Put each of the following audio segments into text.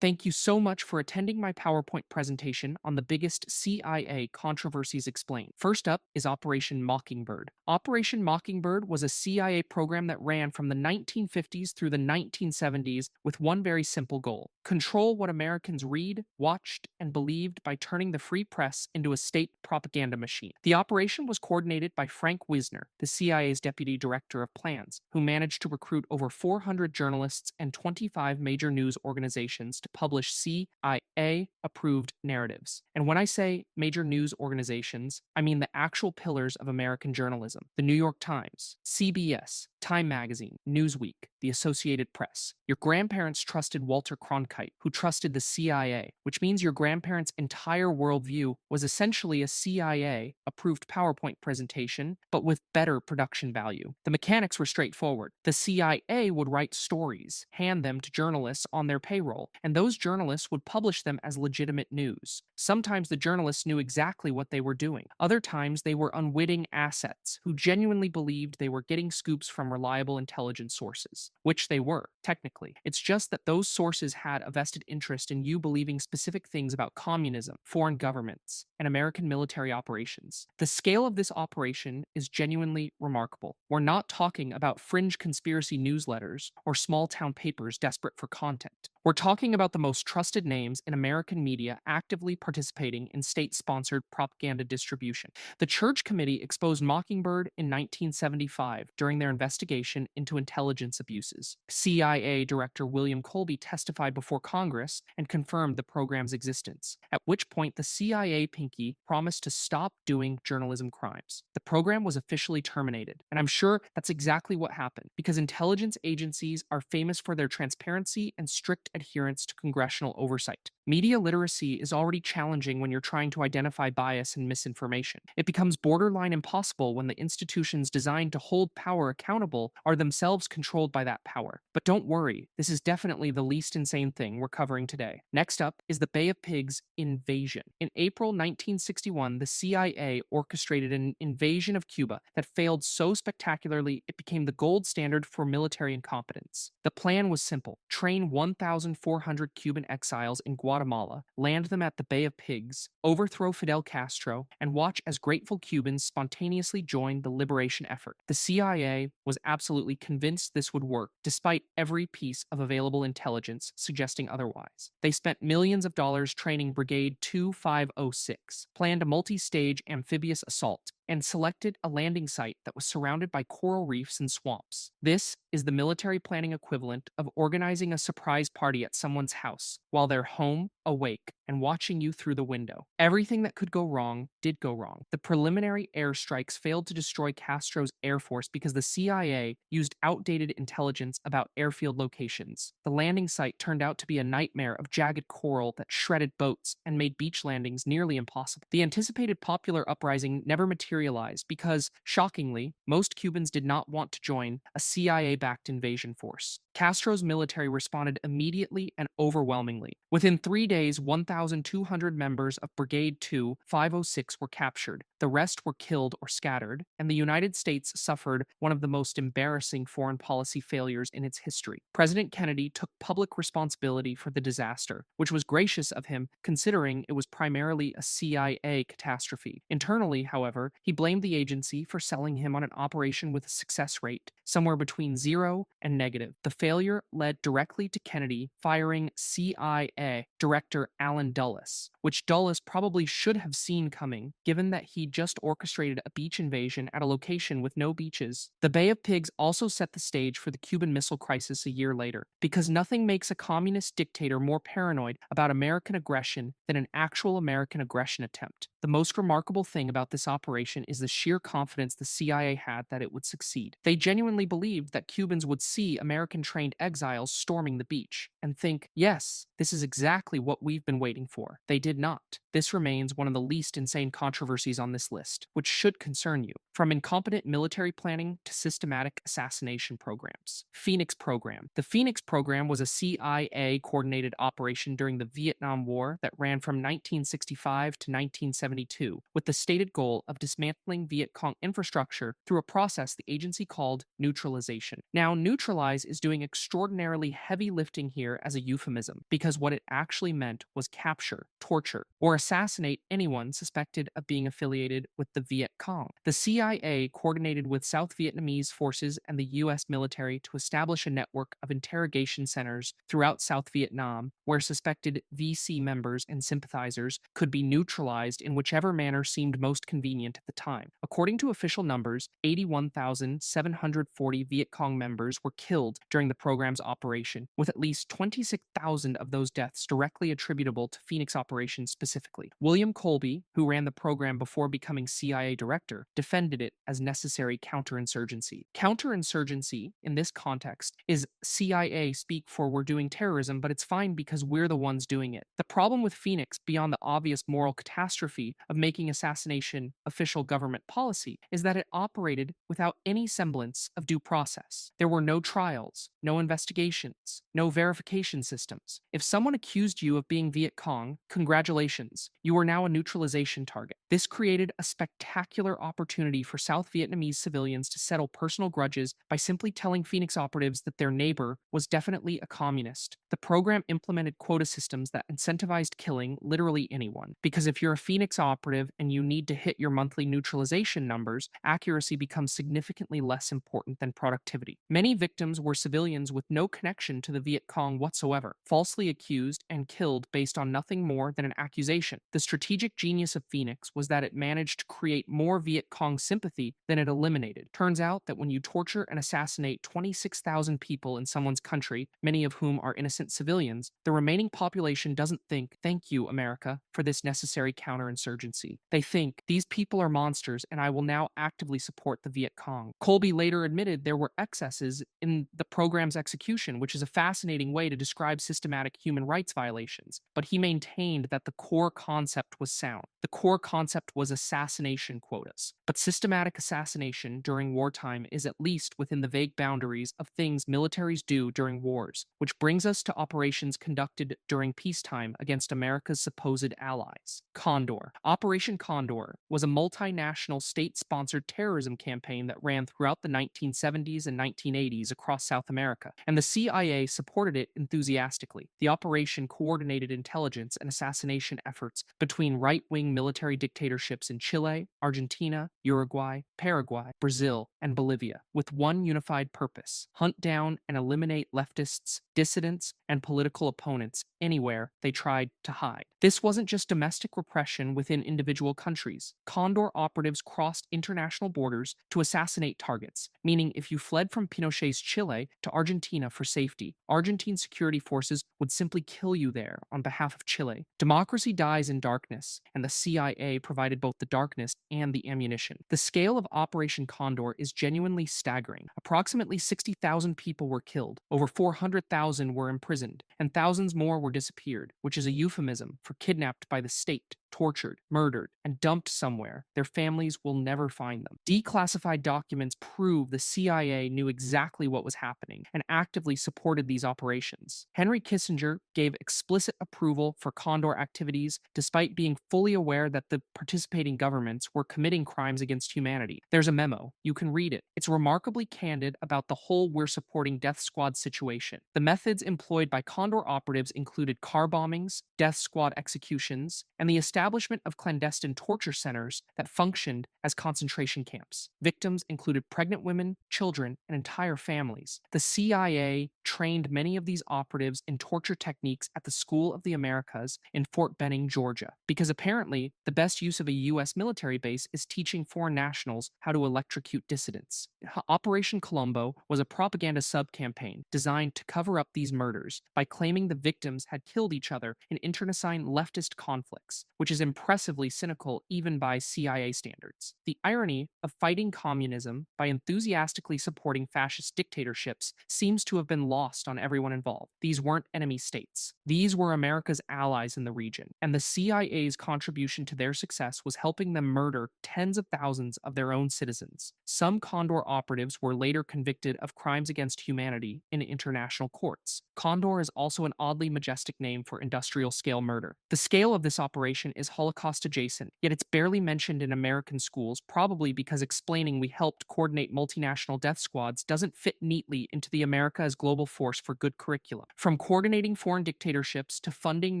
Thank you so much for attending my PowerPoint presentation on the biggest CIA controversies explained. First up is Operation Mockingbird. Operation Mockingbird was a CIA program that ran from the 1950s through the 1970s with one very simple goal: control what Americans read, watched, and believed by turning the free press into a state propaganda machine. The operation was coordinated by Frank Wisner, the CIA's deputy director of plans, who managed to recruit over 400 journalists and 25 major news organizations to publish CIA approved narratives. And when I say major news organizations, I mean the actual pillars of American journalism: the New York Times, CBS, Time Magazine, Newsweek, the Associated Press. Your grandparents trusted Walter Cronkite, who trusted the CIA, which means your grandparents' entire worldview was essentially a CIA approved PowerPoint presentation, but with better production value. The mechanics were straightforward. The CIA would write stories, hand them to journalists on their payroll, and those journalists would publish them as legitimate news. Sometimes the journalists knew exactly what they were doing. Other times they were unwitting assets who genuinely believed they were getting scoops from reliable intelligence sources, which they were, technically. It's just that those sources had a vested interest in you believing specific things about communism, foreign governments, and American military operations. The scale of this operation is genuinely remarkable. We're not talking about fringe conspiracy newsletters or small town papers desperate for content. We're talking about the most trusted names in American media actively participating in state sponsored propaganda distribution. The Church Committee exposed Mockingbird in 1975 during their investigation into intelligence abuses. CIA Director William Colby testified before Congress and confirmed the program's existence, at which point the CIA pinky promised to stop doing journalism crimes. The program was officially terminated, and I'm sure that's exactly what happened, because intelligence agencies are famous for their transparency and strict adherence to congressional oversight. Media literacy is already challenging when you're trying to identify bias and misinformation. It becomes borderline impossible when the institutions designed to hold power accountable are themselves controlled by that power. But don't worry, this is definitely the least insane thing we're covering today. Next up is the Bay of Pigs invasion. In April 1961, the CIA orchestrated an invasion of Cuba that failed so spectacularly it became the gold standard for military incompetence. The plan was simple: train 1,400 Cuban exiles in Guatemala, land them at the Bay of Pigs, overthrow Fidel Castro, and watch as grateful Cubans spontaneously joined the liberation effort. The CIA was absolutely convinced this would work, despite every piece of available intelligence suggesting otherwise. They spent millions of dollars training Brigade 2506, planned a multi-stage amphibious assault, and selected a landing site that was surrounded by coral reefs and swamps. This is the military planning equivalent of organizing a surprise party at someone's house while they're home, awake, and watching you through the window. Everything that could go wrong did go wrong. The preliminary airstrikes failed to destroy Castro's air force because the CIA used outdated intelligence about airfield locations. The landing site turned out to be a nightmare of jagged coral that shredded boats and made beach landings nearly impossible. The anticipated popular uprising never materialized because, shockingly, most Cubans did not want to join a CIA-backed invasion force. Castro's military responded immediately and overwhelmingly. Within 3 days, 1,200 members of Brigade 2506 were captured. The rest were killed or scattered, and the United States suffered one of the most embarrassing foreign policy failures in its history. President Kennedy took public responsibility for the disaster, which was gracious of him considering it was primarily a CIA catastrophe. Internally, however, he blamed the agency for selling him on an operation with a success rate somewhere between 0 and negative. The failure led directly to Kennedy firing CIA Director Allen Dulles, which Dulles probably should have seen coming, given that he just orchestrated a beach invasion at a location with no beaches. The Bay of Pigs also set the stage for the Cuban Missile Crisis a year later, because nothing makes a communist dictator more paranoid about American aggression than an actual American aggression attempt. The most remarkable thing about this operation is the sheer confidence the CIA had that it would succeed. They genuinely believed that Cubans would see American-trained exiles storming the beach and think, yes, this is exactly what we've been waiting for. They did not. This remains one of the least insane controversies on this list, which should concern you. From incompetent military planning to systematic assassination programs. Phoenix Program. The Phoenix Program was a CIA-coordinated operation during the Vietnam War that ran from 1965 to 1970. 1972, with the stated goal of dismantling Viet Cong infrastructure through a process the agency called neutralization. Now, neutralize is doing extraordinarily heavy lifting here as a euphemism, because what it actually meant was capture, torture, or assassinate anyone suspected of being affiliated with the Viet Cong. The CIA coordinated with South Vietnamese forces and the US military to establish a network of interrogation centers throughout South Vietnam where suspected VC members and sympathizers could be neutralized in whichever manner seemed most convenient at the time. According to official numbers, 81,740 Viet Cong members were killed during the program's operation, with at least 26,000 of those deaths directly attributable to Phoenix operations specifically. William Colby, who ran the program before becoming CIA director, defended it as necessary counterinsurgency. Counterinsurgency, in this context, is CIA speak for we're doing terrorism, but it's fine because we're the ones doing it. The problem with Phoenix, beyond the obvious moral catastrophe of making assassination official government policy, is that it operated without any semblance of due process. There were no trials, no investigations, no verification systems. If someone accused you of being Viet Cong, congratulations, you are now a neutralization target. This created a spectacular opportunity for South Vietnamese civilians to settle personal grudges by simply telling Phoenix operatives that their neighbor was definitely a communist. The program implemented quota systems that incentivized killing literally anyone, because if you're a Phoenix operative and you need to hit your monthly neutralization numbers, accuracy becomes significantly less important than productivity. Many victims were civilians with no connection to the Viet Cong whatsoever, falsely accused and killed based on nothing more than an accusation. The strategic genius of Phoenix was that it managed to create more Viet Cong sympathy than it eliminated. Turns out that when you torture and assassinate 26,000 people in someone's country, many of whom are innocent civilians, the remaining population doesn't think, "Thank you, America, for this necessary counterinsurgency." They think, "These people are monsters, and I will now actively support the Viet Cong." Colby later admitted there were excesses in the program's execution, which is a fascinating way to describe systematic human rights violations, but he maintained that the core concept was sound. The core concept was assassination quotas. But systematic assassination during wartime is at least within the vague boundaries of things militaries do during wars, which brings us to operations conducted during peacetime against America's supposed allies. Condor. Operation Condor was a multinational state-sponsored terrorism campaign that ran throughout the 1970s and 1980s across South America, and the CIA supported it enthusiastically. The operation coordinated intelligence and assassination efforts between right-wing military dictatorships in Chile, Argentina, Uruguay, Paraguay, Brazil, and Bolivia, with one unified purpose: hunt down and eliminate leftists, dissidents, and political opponents anywhere they tried to hide. This wasn't just domestic repression within individual countries. Condor operatives crossed international borders to assassinate targets, meaning if you fled from Pinochet's Chile to Argentina for safety, Argentine security forces would simply kill you there on behalf of Chile. Democracy dies in darkness, and the CIA provided both the darkness and the ammunition. The scale of Operation Condor is genuinely staggering. Approximately 60,000 people were killed, over 400,000 were imprisoned, and thousands more were disappeared, which is a euphemism for kidnapped by the state, tortured, murdered, and dumped somewhere. Their families will never find them. Declassified documents prove the CIA knew exactly what was happening and actively supported these operations. Henry Kissinger gave explicit approval for Condor activities despite being fully aware that the participating governments were committing crimes against humanity. There's a memo. You can read it. It's remarkably candid about the whole "we're supporting death squad" situation. The methods employed by Condor operatives included car bombings, death squad executions, and the establishment of clandestine torture centers that functioned as concentration camps. Victims included pregnant women, children, and entire families. The CIA trained many of these operatives in torture techniques at the School of the Americas in Fort Benning, Georgia, because apparently the best use of a U.S. military base is teaching foreign nationals how to electrocute dissidents. Operation Colombo was a propaganda sub-campaign designed to cover up these murders by claiming the victims had killed each other in internecine leftist conflicts, which is impressively cynical even by CIA standards. The irony of fighting communism by enthusiastically supporting fascist dictatorships seems to have been lost on everyone involved. These weren't enemy states. These were America's allies in the region, and the CIA's contribution to their success was helping them murder tens of thousands of their own citizens. Some Condor operatives were later convicted of crimes against humanity in international courts. Condor is also an oddly majestic name for industrial scale murder. The scale of this operation is Holocaust adjacent, yet it's barely mentioned in American schools, probably because explaining we helped coordinate multinational death squads doesn't fit neatly into the America as global force for good curriculum. From coordinating foreign dictatorships to funding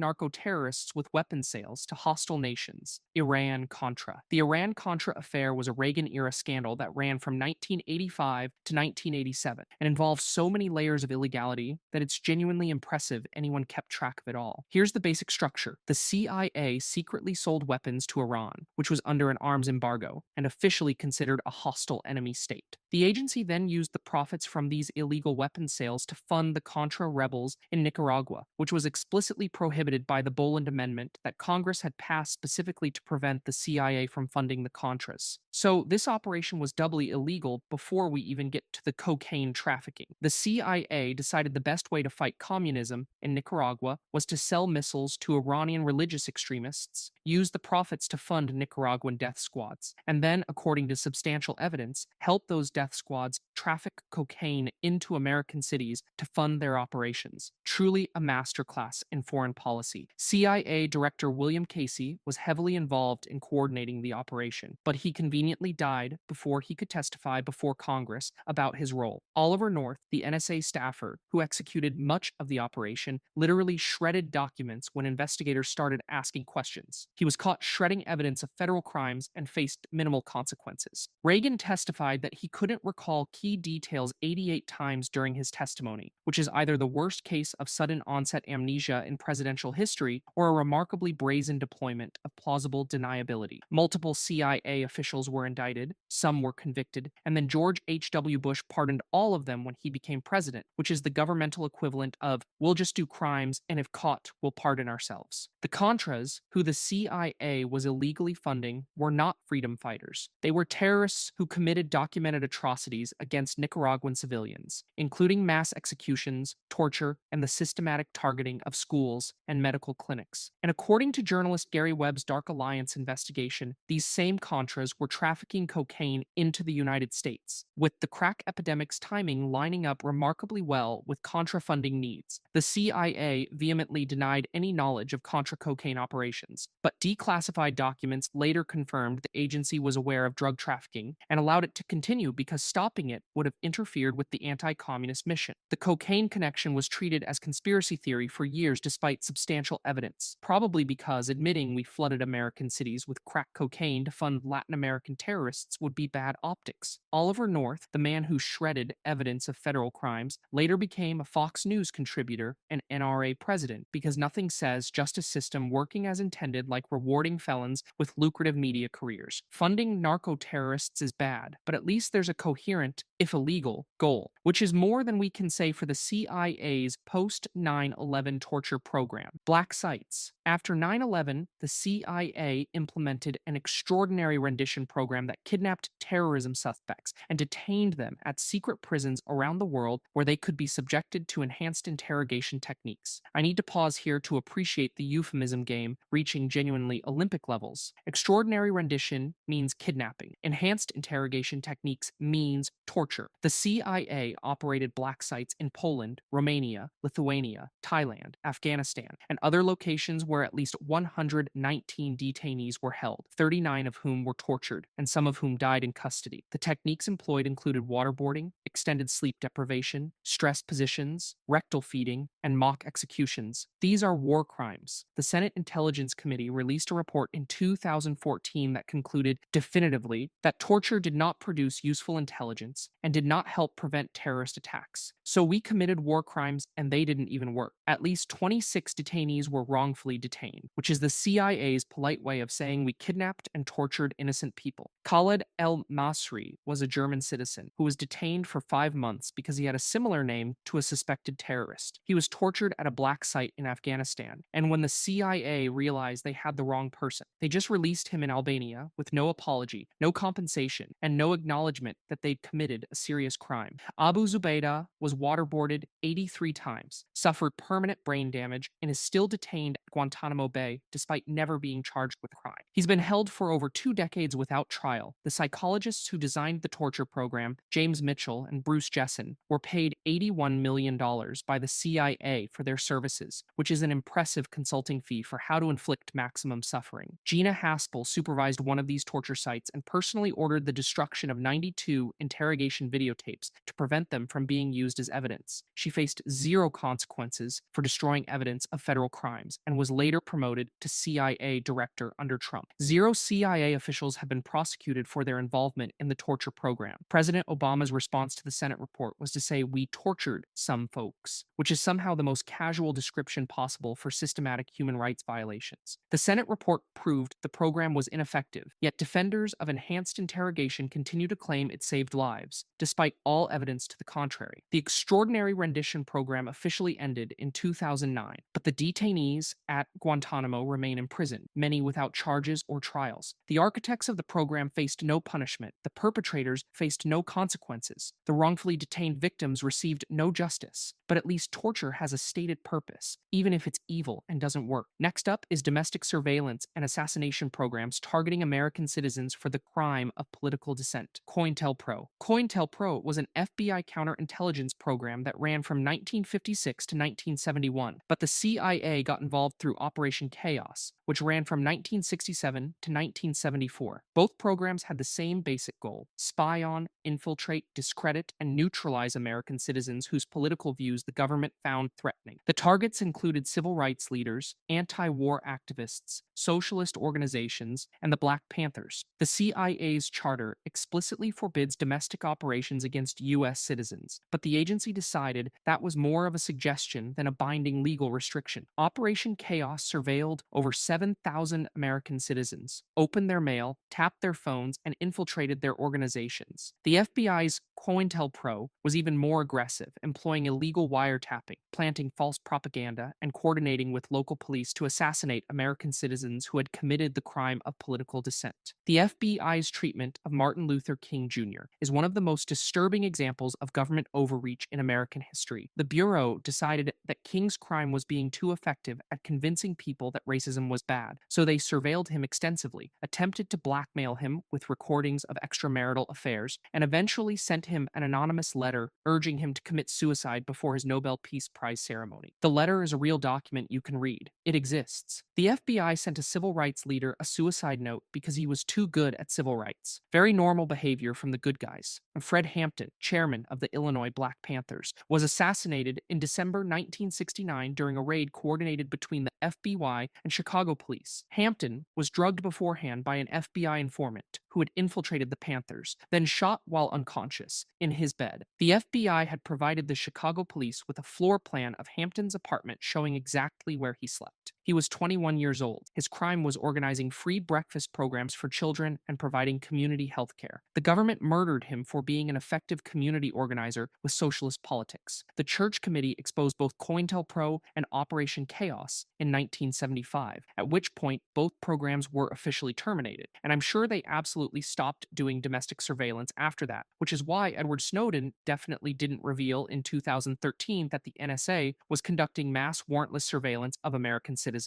narco terrorists with weapon sales to hostile nations. Iran Contra. The Iran Contra affair was a Reagan era scandal that ran from 1985 to 1987 and involved so many layers of illegality that it's genuinely impressive anyone kept track of it all. Here's the basic structure. The CIA secretly sold weapons to Iran, which was under an arms embargo and officially considered a hostile enemy state. The agency then used the profits from these illegal weapon sales to fund the Contra rebels in Nicaragua, which was explicitly prohibited by the Boland Amendment that Congress had passed specifically to prevent the CIA from funding the Contras. So this operation was doubly illegal before we even get to the cocaine trafficking. The CIA decided the best way to fight communism in Nicaragua was to sell missiles to Iranian religious extremists, use the profits to fund Nicaraguan death squads, and then, according to substantial evidence, help those death squads traffic cocaine into American cities to fund their operations. Truly a masterclass in foreign policy. CIA Director William Casey was heavily involved in coordinating the operation, but he conveniently died before he could testify before Congress about his role. Oliver North, the NSA staffer who executed much of the operation, literally shredded documents when investigators started asking questions. He was caught shredding evidence of federal crimes and faced minimal consequences. Reagan testified that he couldn't recall key details 88 times during his testimony, which is either the worst case of sudden onset amnesia in presidential history or a remarkably brazen deployment of plausible deniability. Multiple CIA officials were indicted, some were convicted, and then George H.W. Bush pardoned all of them when he became president, which is the governmental equivalent of, we'll just do crimes and if caught, we'll pardon ourselves. The Contras, who the CIA was illegally funding, were not freedom fighters. They were terrorists who committed documented atrocities against Nicaraguan civilians, including mass executions, torture, and the systematic targeting of schools and medical clinics. And according to journalist Gary Webb's Dark Alliance investigation, these same Contras were trafficking cocaine into the United States, with the crack epidemic's timing lining up remarkably well with Contra funding needs. The CIA vehemently denied any knowledge of Contra cocaine operations, but declassified documents later confirmed the agency was aware of drug trafficking and allowed it to continue because stopping it would have interfered with the anti-communist mission. The cocaine connection was treated as conspiracy theory for years despite substantial evidence, probably because admitting we flooded American cities with crack cocaine to fund Latin American terrorists would be bad optics. Oliver North, the man who shredded evidence of federal crimes, later became a Fox News contributor and NRA president because nothing says justice system working as intended like rewarding felons with lucrative media careers. Funding narco terrorists is bad, but at least there's a coherent, if illegal, goal, which is more than we can say for the CIA's post 9/11 torture program. Black sites. After 9/11, the CIA implemented an extraordinary rendition program that kidnapped terrorism suspects and detained them at secret prisons around the world where they could be subjected to enhanced interrogation techniques. I need to pause here to appreciate the euphemism game reaching genuinely Olympic levels. Extraordinary rendition means kidnapping. Enhanced interrogation techniques means torture. The CIA operated black sites in Poland, Romania, Lithuania, Thailand, Afghanistan, and other locations where at least 119 detainees were held, 39 of whom were tortured, and some of whom died in custody. The techniques employed included waterboarding, extended sleep deprivation, stress positions, rectal feeding, and mock executions. These are war crimes. The Senate Intelligence Committee released a report in 2014 that concluded definitively that torture did not produce useful intelligence and did not help prevent terrorist attacks. So we committed war crimes and they didn't even work. At least 26 detainees were wrongfully detained, which is the CIA's polite way of saying we kidnapped and tortured innocent people. Khaled El-Masri was a German citizen who was detained for 5 months because he had a similar name to a suspected terrorist. He was tortured at a black site in Afghanistan, and when the CIA realized they had the wrong person, they just released him in Albania with no apology, no compensation, and no acknowledgement that they'd committed a serious crime. Abu Zubaydah was waterboarded 83 times, suffered permanent brain damage, and is still detained at Guantanamo Bay despite never being charged with crime. He's been held for over 2 decades without trial. The psychologists who designed the torture program, James Mitchell and Bruce Jessen, were paid $81 million by the CIA for their services, which is an impressive consulting fee for how to inflict maximum suffering. Gina Haspel supervised one of these torture sites and personally ordered the destruction of 92 interrogation videotapes to prevent them from being used as evidence. She faced zero consequences for destroying evidence of federal crimes and was later promoted to CIA director under Trump. Zero CIA officials have been prosecuted for their involvement in the torture program. President Obama's response to the Senate report was to say, "We tortured some folks," which is somehow the most casual description possible for systematic human rights violations. The Senate report proved the program was ineffective, yet defenders of enhanced interrogation continue to claim it saved lives, despite all evidence to the contrary. The extraordinary rendition program officially ended in 2009, but the detainees at Guantanamo remain imprisoned, many without charges or trials. The architects of the program faced no punishment. The perpetrators faced no consequences. The wrongfully detained victims received no justice. But at least torture has a stated purpose, even if it's evil and doesn't work. Next up is domestic surveillance and assassination programs targeting American citizens for the crime of political dissent. COINTELPRO. COINTELPRO was an FBI counterintelligence program that ran from 1956 to 1971, but the CIA got involved through Operation Chaos, which ran from 1967 to 1974. Both programs had the same basic goal: spy on, infiltrate, discredit, and neutralize American citizens whose political views the government found threatening. The targets included civil rights leaders, anti-war activists, socialist organizations, and the Black Panthers. The CIA's charter explicitly forbids domestic operations against U.S. citizens, but the agency decided that was more of a suggestion than a binding legal restriction. Operation Chaos surveilled over 7,000 American citizens, opened their mail, tapped their phones, and infiltrated their organizations. The FBI's COINTELPRO was even more aggressive, employing illegal wiretapping, planting false propaganda, and coordinating with local police to assassinate American citizens who had committed the crime of political dissent. The FBI's treatment of Martin Luther King Jr. is one of the most disturbing examples of government overreach in American history. The Bureau decided that King's crime was being too effective at convincing people that racism was bad, so they surveilled him extensively, attempted to blackmail him with recordings of extramarital affairs, and eventually sent him an anonymous letter urging him to commit suicide before his Nobel Peace Prize ceremony. The letter is a real document you can read. It exists. The FBI sent a civil rights leader a suicide note because he was too good at civil rights. Very normal behavior from the good guys. Fred Hampton, chairman of the Illinois Black Panthers, was assassinated in December 1969 during a raid coordinated between the FBI and Chicago police. Hampton was drugged beforehand by an FBI informant who had infiltrated the Panthers, then shot while unconscious in his bed. The FBI had provided the Chicago police with a floor plan of Hampton's apartment showing exactly where he slept. He was 21 years old. His crime was organizing free breakfast programs for children and providing community health care. The government murdered him for being an effective community organizer with socialist politics. The Church Committee exposed both COINTELPRO and Operation Chaos in 1975, at which point both programs were officially terminated. And I'm sure they absolutely stopped doing domestic surveillance after that, which is why Edward Snowden definitely didn't reveal in 2013 that the NSA was conducting mass warrantless surveillance of American citizens.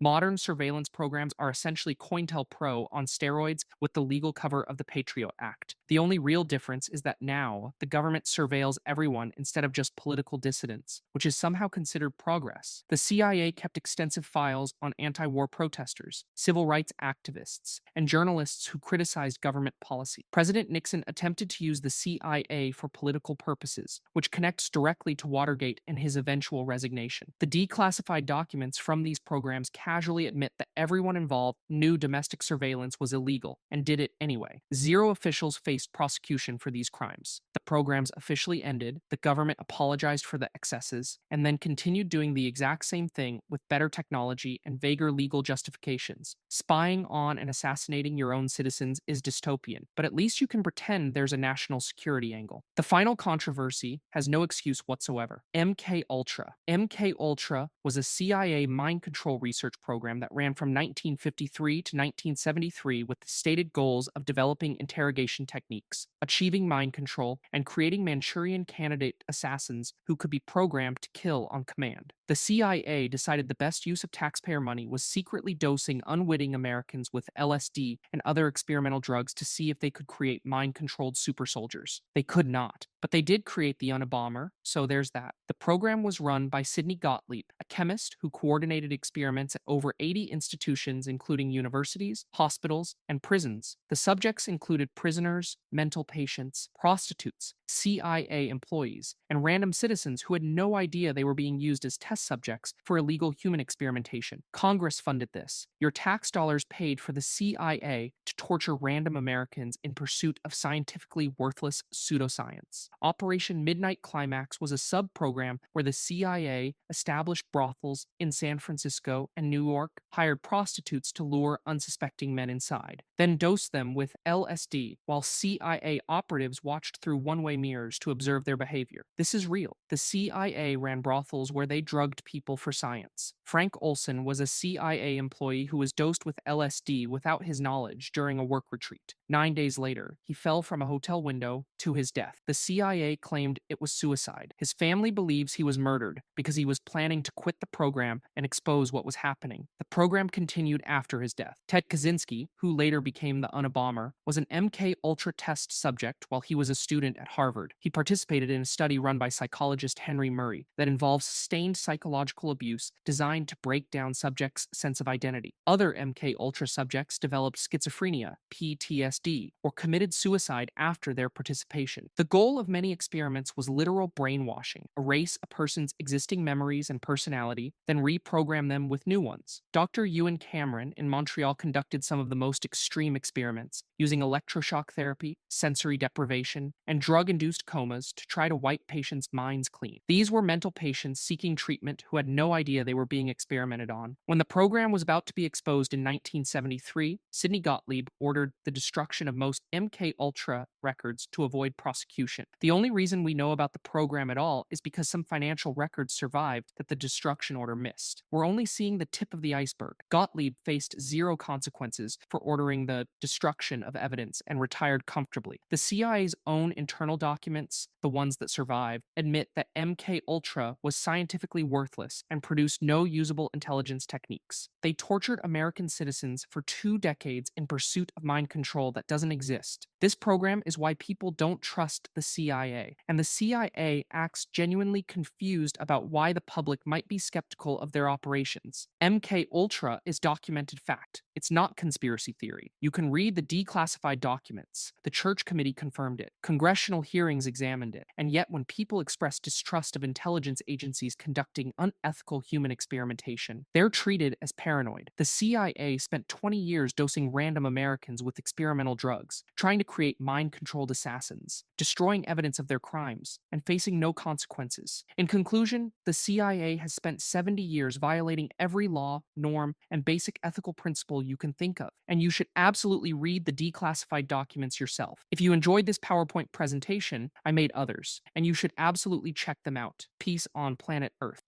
Modern surveillance programs are essentially COINTELPRO on steroids with the legal cover of the Patriot Act. The only real difference is that now the government surveils everyone instead of just political dissidents, which is somehow considered progress. The CIA kept extensive files on anti-war protesters, civil rights activists, and journalists who criticized government policy. President Nixon attempted to use the CIA for political purposes, which connects directly to Watergate and his eventual resignation. The declassified documents from these programs casually admit that everyone involved knew domestic surveillance was illegal and did it anyway. Zero officials faced prosecution for these crimes. The programs officially ended, the government apologized for the excesses, and then continued doing the exact same thing with better technology and vaguer legal justifications. Spying on and assassinating your own citizens is dystopian, but at least you can pretend there's a national security angle. The final controversy has no excuse whatsoever. MK Ultra. MK Ultra was a CIA mind control research program that ran from 1953 to 1973 with the stated goals of developing interrogation techniques, achieving mind control, and creating Manchurian candidate assassins who could be programmed to kill on command. The CIA decided the best use of taxpayer money was secretly dosing unwitting Americans with LSD and other experimental drugs to see if they could create mind controlled super soldiers. They could not, but they did create the Unabomber, so there's that. The program was run by Sidney Gottlieb, a chemist who coordinated experiments at over 80 institutions, including universities, hospitals, and prisons. The subjects included prisoners, mental patients, prostitutes, CIA employees, and random citizens who had no idea they were being used as test subjects for illegal human experimentation. Congress funded this. Your tax dollars paid for the CIA to torture random Americans in pursuit of scientifically worthless pseudoscience. Operation Midnight Climax was a sub program where the CIA established brothels in San Francisco and New York, hired prostitutes to lure unsuspecting men inside, then dosed them with LSD while CIA operatives watched through one way mirrors to observe their behavior. This is real. The CIA ran brothels where they drugged people for science. Frank Olson was a CIA employee who was dosed with LSD without his knowledge during a work retreat. 9 days later, he fell from a hotel window to his death. The CIA claimed it was suicide. His family believes he was murdered because he was planning to quit the program and expose what was happening. The program continued after his death. Ted Kaczynski, who later became the Unabomber, was an MK Ultra test subject while he was a student at Harvard. He participated in a study run by psychologist Henry Murray that involves sustained psychological abuse designed to break down subjects' sense of identity. Other MK Ultra subjects developed schizophrenia, PTSD, or committed suicide after their participation. The goal of many experiments was literal brainwashing, erase a person's existing memories and personality, then reprogram them with new ones. Dr. Ewan Cameron in Montreal conducted some of the most extreme experiments, using electroshock therapy, sensory deprivation, and drug-induced comas to try to wipe patients' minds clean. These were mental patients seeking treatment who had no idea they were being experimented on. When the program was about to be exposed in 1973, Sidney Gottlieb ordered the destruction of most MK Ultra records to avoid prosecution. The only reason we know about the program at all is because some financial records survived that the destruction order missed. We're only seeing the tip of the iceberg. Gottlieb faced zero consequences for ordering the destruction of evidence and retired comfortably. The CIA's own internal documents, the ones that survived, admit that MK Ultra was scientifically worthless and produced no usable intelligence techniques. They tortured American citizens for 2 decades in pursuit of mind control that doesn't exist. This program is why people don't trust the CIA, and the CIA acts genuinely confused about why the public might be skeptical of their operations. MK Ultra is documented fact. It's not conspiracy theory. You can read the declassified documents. The Church Committee confirmed it. Congressional hearings examined it. And yet, when people express distrust of intelligence agencies conducting unethical human experimentation, they're treated as paranoid. The CIA spent 20 years dosing random Americans with experimental drugs, trying to create mind-controlled assassins, destroying evidence of their crimes, and facing no consequences. In conclusion, the CIA has spent 70 years violating every law, norm, and basic ethical principle you can think of, and you should absolutely read the declassified documents yourself. If you enjoyed this PowerPoint presentation, I made others, and you should absolutely check them out. Peace on planet Earth.